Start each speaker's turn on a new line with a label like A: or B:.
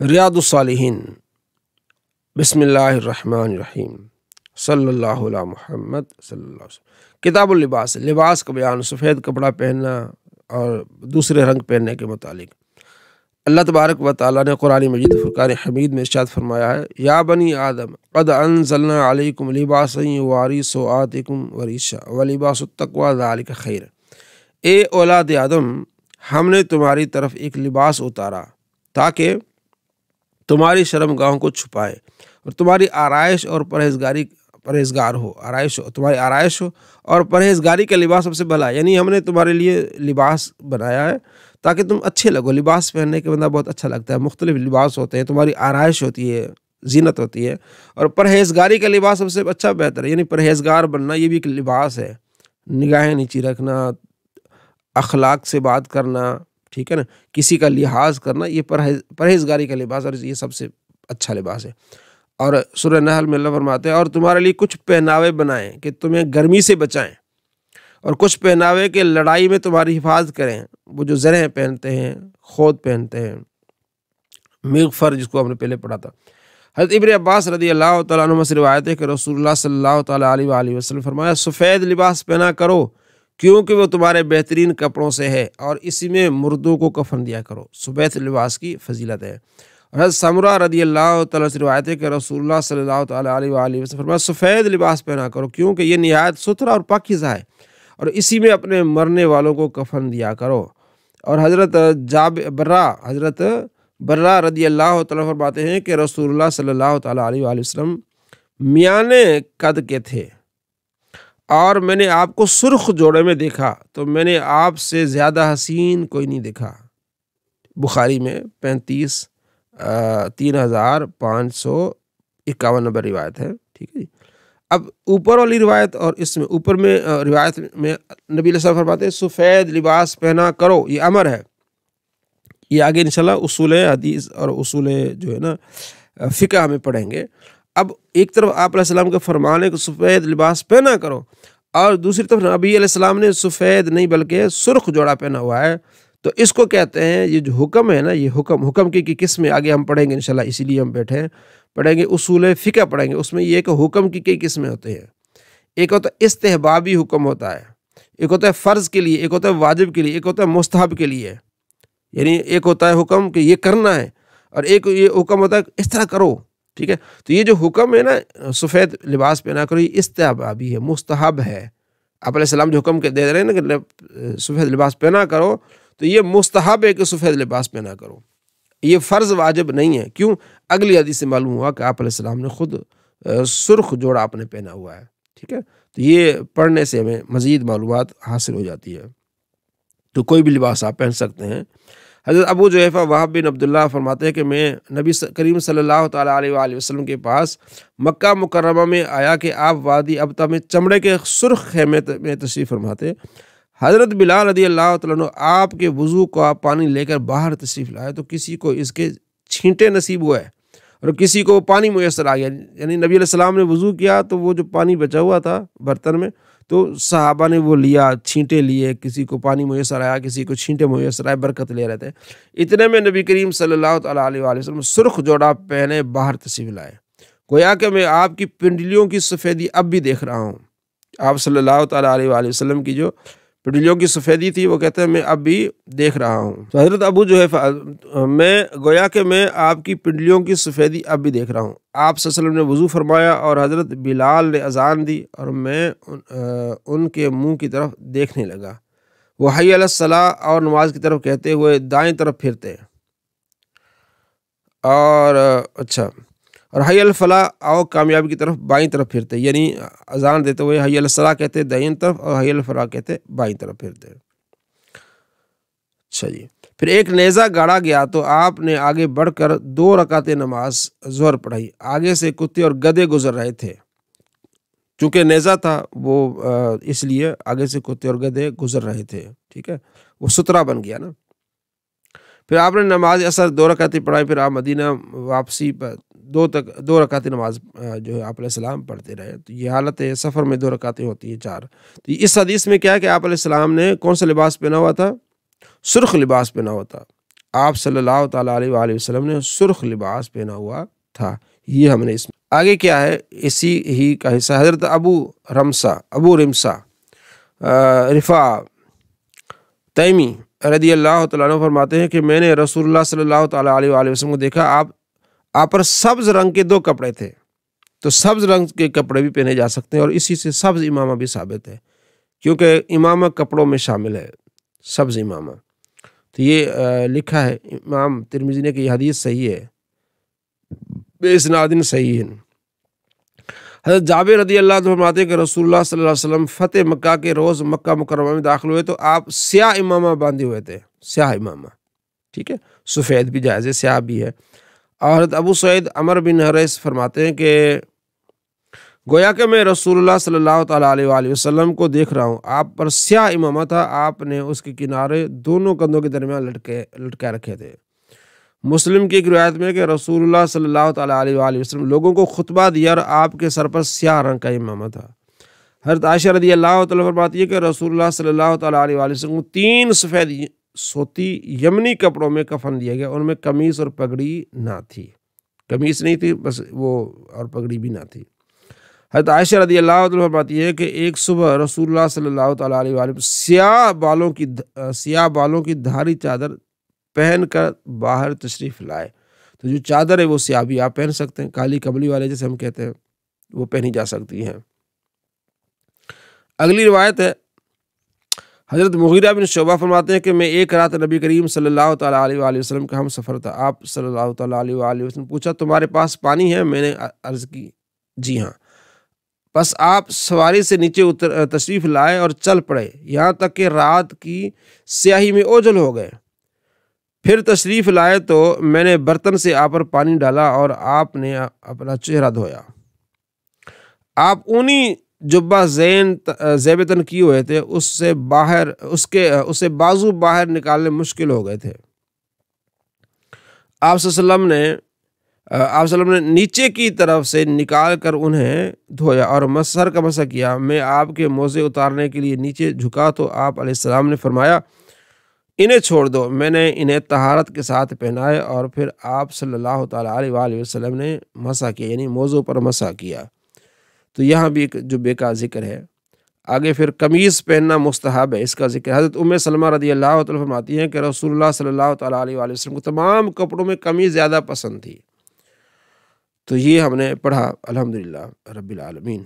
A: ریاض الصالحین بسم اللہ الرحمن الرحیم صلی اللہ علیہ محمد صلی اللہ علیہ وسلم۔ کتاب اللباس، لباس کا بیان، سفید کپڑا پہننا اور دوسرے رنگ پہننے کے متعلق اللہ تبارک و تعالیٰ نے قرآن مجید فرقان حمید میں ارشاد فرمایا ہے، یا بنی آدم قد انزلنا علیکم لباسا یواری سوآتکم وریشا ولباس التقوی ذالک خیر۔ اے اولاد آدم، ہم نے تمہاری طرف ایک لباس اتارا تاکہ تمہاری شرم گاہوں کو چھپائے اور تمہاری آرائش اور پرہیزگار ہو، تمہاری آرائش ہو اور پرہیزگاری کا لباس سب سے بھلا ہے۔ یعنی ہم نے تمہارے لیے لباس بنایا ہے تاکہ تم اچھے لگو۔ لباس پہننے کے بندہ بہت اچھا لگتا ہے، مختلف لباس ہوتے ہیں، تمہاری آرائش ہوتی ہے، زینت ہوتی ہے، اور پرہیزگاری کا لباس سب سے اچھا بہتر ہے۔ یعنی پرہیزگار بننا یہ بھی ایک لباس ہے، نگاہیں نیچی رکھنا، اخلاق سے بات کرنا، ٹھیک ہے نا، کسی کا لحاظ کرنا، یہ پرہیزگاری کا لباس اور یہ سب سے اچھا لباس ہے۔ اور سورہ نحل میں اللہ فرماتے ہیں، اور تمہارے لیے کچھ پہناوے بنائیں کہ تمہیں گرمی سے بچائیں، اور کچھ پہناوے کے لڑائی میں تمہاری حفاظت کریں۔ وہ جو زرہیں پہنتے ہیں، خود پہنتے ہیں، مغفر جس کو ہم نے پہلے پڑھا تھا۔ حضرت ابن عباس رضی اللہ تعالیٰ عنہ سے روایت ہے کہ رسول اللہ صلی اللہ تعالیٰ علیہ وآلہ وسلم فرمایا، سفید لباس پہنا کرو کیونکہ وہ تمہارے بہترین کپڑوں سے ہے، اور اسی میں مردوں کو کفن دیا کرو۔ سفید لباس کی فضیلت ہے۔ حضرت سمرہ رضی اللہ تعالیٰ سے روایت ہے کہ رسول اللہ صلی اللہ تعالیٰ علیہ وآلہ وسلم فرمایا، سفید لباس پہنا کرو کیونکہ یہ نہایت ستھرا اور پاکیزہ ہے، اور اسی میں اپنے مرنے والوں کو کفن دیا کرو۔ اور حضرت برہ رضی اللہ تعالیٰ فرماتے ہیں کہ رسول اللہ صلی اللہ تعالیٰ علیہ وآلہ وسلم میانے قد کے تھے، اور میں نے آپ کو سرخ جوڑے میں دیکھا تو میں نے آپ سے زیادہ حسین کوئی نہیں دیکھا۔ بخاری میں 3551 نمبر روایت ہے، ٹھیک ہے جی۔ اب اوپر والی روایت اور اس میں اوپر میں روایت میں نبی علیہ السلام فرماتے ہیں سفید لباس پہنا کرو، یہ امر ہے۔ یہ آگے انشاءاللہ اصول حدیث اور اصول جو ہے نا فقہ ہمیں پڑھیں گے۔ اب ایک طرف آپ علیہ السلام کا فرمان ہے کہ سفید لباس پہنا کرو، اور دوسری طرف نبی علیہ السلام نے سفید نہیں بلکہ سرخ جوڑا پہنا ہوا ہے، تو اس کو کہتے ہیں، یہ جو حکم ہے نا، یہ حکم کی قسمیں آگے ہم پڑھیں گے انشاءاللہ، اسی لیے ہم بیٹھے ہیں، پڑھیں گے اصول فقہ پڑھیں گے۔ اس میں یہ کہ حکم کی کئی قسمیں ہوتے ہیں۔ ایک ہوتا ہے استحبابی حکم ہوتا ہے، ایک ہوتا ہے فرض کے لیے، ایک ہوتا ہے واجب کے لیے، ایک ہوتا ہے مستحب کے لیے۔ یعنی ایک ہوتا ہے حکم کہ یہ کرنا ہے، اور ایک یہ حکم ہوتا ہے اس طرح کرو، ٹھیک ہے۔ تو یہ جو حکم ہے نا سفید لباس پہنا کرو، یہ استحبابی ہے، مستحب ہے۔ آپ علیہ السلام جو حکم دے رہے ہیں نا کہ سفید لباس پہنا کرو، تو یہ مستحب ہے کہ سفید لباس پہنا کرو، یہ فرض واجب نہیں ہے۔ کیوں؟ اگلی حدیث سے معلوم ہوا کہ آپ علیہ السلام نے خود سرخ جوڑا آپ نے پہنا ہوا ہے، ٹھیک ہے۔ تو یہ پڑھنے سے ہمیں مزید معلومات حاصل ہو جاتی ہے۔ تو کوئی بھی لباس آپ پہن سکتے ہیں۔ حضرت ابو جحیفہ وہب بن عبداللہ فرماتے ہیں کہ میں نبی کریم صلی اللہ تعالیٰ علیہ وآلہ وسلم کے پاس مکہ مکرمہ میں آیا کہ آپ وادی ابتا میں چمڑے کے سرخ خیمے میں تشریف فرماتے۔ حضرت بلال رضی اللہ تعالیٰ عنہ آپ کے وضو کا پانی لے کر باہر تشریف لائے، تو کسی کو اس کے چھینٹے نصیب ہوئے اور کسی کو پانی میسر آ گیا۔ یعنی نبی علیہ السلام نے وضو کیا تو وہ جو پانی بچا ہوا تھا برتن میں، تو صحابہ نے وہ لیا، چھینٹے لیے، کسی کو پانی میسر آیا، کسی کو چھینٹے میسر آئے، برکت لے رہے تھے۔ اتنے میں نبی کریم صلی اللہ تعالیٰ علیہ وآلہ وسلم سرخ جوڑا پہنے باہر تشریف لائے۔ گویا کہ میں آپ کی پنڈلیوں کی سفیدی اب بھی دیکھ رہا ہوں۔ آپ صلی اللہ تعالیٰ علیہ وآلہ وسلم کی جو پنڈلیوں کی سفیدی تھی وہ کہتے ہیں میں اب بھی دیکھ رہا ہوں۔ تو حضرت ابو جحیفہ گویا کہ میں آپ کی پنڈلیوں کی سفیدی اب بھی دیکھ رہا ہوں۔ آپ صلی اللہ علیہ وسلم نے وضو فرمایا اور حضرت بلال نے اذان دی، اور میں ان کے منہ کی طرف دیکھنے لگا۔ وہ حی علی الصلاۃ اور نماز کی طرف کہتے ہوئے دائیں طرف پھرتے، اور حی علی الفلاح اور کامیابی کی طرف بائیں طرف پھرتے۔ یعنی اذان دیتے ہوئے حی علی الصلاۃ کہتے دائیں طرف، اور حی علی الفلاح کہتے بائیں طرف پھرتے۔ اچھا جی، پھر ایک نیزہ گاڑا گیا تو آپ نے آگے بڑھ کر 2 رکعت نماز ظہر پڑھائی۔ آگے سے کتے اور گدھے گزر رہے تھے، چونکہ نیزہ تھا وہ اس لیے آگے سے کتے اور گدھے گزر رہے تھے، ٹھیک ہے، وہ سترا بن گیا نا۔ پھر آپ نے نماز اثر 2 رکعتیں پڑھائی، پھر آپ مدینہ واپسی پر 2 رکعتیں نماز جو ہے آپ علیہ السلام پڑھتے رہے۔ تو یہ حالت سفر میں 2 رکعتیں ہوتی ہیں 4۔ تو اس حدیث میں کیا ہے کہ آپ علیہ السلام نے کون سا لباس پہنا ہوا تھا؟ سرخ لباس پہنا ہوا تھا۔ آپ صلی اللہ تعالیٰ علیہ وآلہ وسلم نے سرخ لباس پہنا ہوا تھا۔ یہ ہم نے اس میں آگے کیا ہے، اسی ہی کا حصہ حضرت ابو رمسا رفاع تیمی رضی اللہ تعالیٰ عنہ فرماتے ہیں کہ میں نے رسول اللہ صلی اللہ تعالیٰ علیہ وآلہ وسلم کو دیکھا، آپ پر سبز رنگ کے 2 کپڑے تھے۔ تو سبز رنگ کے کپڑے بھی پہنے جا سکتے ہیں، اور اسی سے سبز امامہ بھی ثابت ہے، کیونکہ امامہ کپڑوں میں شامل ہے، سبز امامہ۔ تو یہ لکھا ہے امام ترمذی نے کہ یہ حدیث صحیح ہے، بے اسناد صحیح ہے۔ حضرت جابر رضی اللہ عنہ فرماتے ہیں کہ رسول اللہ صلی اللہ علیہ وسلم فتح مکہ کے روز مکہ مکرمہ میں داخل ہوئے تو آپ سیاہ امامہ باندھے ہوئے تھے، سیاہ امامہ، ٹھیک ہے، سفید بھی جائز ہے، سیاہ بھی ہے۔ اور حضرت ابو سعید عمر بن حریث فرماتے ہیں کہ گویا کہ میں رسول اللہ صلی اللہ تعالیٰ علیہ وآلہ وسلم کو دیکھ رہا ہوں، آپ پر سیاہ امامہ تھا، آپ نے اس کے کنارے دونوں کندھوں کے درمیان لٹکا رکھے تھے۔ مسلم کی ایک روایت میں کہ رسول اللہ صلی اللہ تعالیٰ علیہ وآلہ وسلم لوگوں کو خطبہ دیا اور آپ کے سر پر سیاہ رنگ کا امامہ تھا۔ حضرت عائشہ رضی اللہ تعالیٰ فرماتی ہے کہ رسول اللہ صلی اللہ تعالیٰ علیہ وآلہ وسلم کو 3 سفید سوتی یمنی کپڑوں میں کفن دیا گیا، ان میں قمیص اور پگڑی نہ تھی، قمیص نہیں تھی بس وہ، اور پگڑی بھی نہ تھی۔ حضرت عائشہ رضی اللہ عنہ فرماتی ہے کہ ایک صبح رسول اللہ صلی اللہ تعالیٰ علیہ وآلہ وسلم سیاہ بالوں کی دھاری چادر پہن کر باہر تشریف لائے۔ تو جو چادر ہے وہ سیاہ بھی آپ پہن سکتے ہیں، کالی کملی والے جیسے ہم کہتے ہیں، وہ پہنی جا سکتی ہیں۔ اگلی روایت ہے، حضرت مغیرہ بن شعبہ فرماتے ہیں کہ میں ایک رات نبی کریم صلی اللہ تعالیٰ علیہ وآلہ وسلم کا ہم سفر تھا۔ آپ صلی اللہ تعالیٰ علیہ وآلہ وسلم پوچھا تمہارے پاس پانی ہے؟ میں نے عرض کی جی ہاں۔ بس آپ سواری سے نیچے تشریف لائے اور چل پڑے، یہاں تک کہ رات کی سیاہی میں اوجھل ہو گئے۔ پھر تشریف لائے تو میں نے برتن سے آپ پر پانی ڈالا اور آپ نے اپنا چہرہ دھویا۔ آپ اونی جبہ زیبتن کیے ہوئے تھے، اس سے بازو باہر نکالنے مشکل ہو گئے تھے۔ آپ صلی اللہ علیہ وسلم نے نیچے کی طرف سے نکال کر انہیں دھویا اور سر کا مسح کیا۔ میں آپ کے موزے اتارنے کے لیے نیچے جھکا تو آپ علیہ السلام نے فرمایا انہیں چھوڑ دو۔ میں نے انہیں طہارت کے ساتھ پہنائے اور پھر آپ صلی اللہ تعالیٰ علیہ وآلہ وسلم نے مسح کیا، یعنی موضوع پر مسح کیا۔ تو یہاں بھی ایک جبے کا ذکر ہے۔ آگے پھر قمیص پہننا مستحب ہے، اس کا ذکر حضرت ام سلمہ رضی اللہ تعالیٰ فرماتی ہیں کہ رسول اللہ صلی اللہ تعالیٰ علیہ وآلہ وسلم کو تمام کپڑوں میں قمیص زیادہ پسند تھی۔ تو یہ ہم نے پڑھا، الحمدللہ رب العالمین۔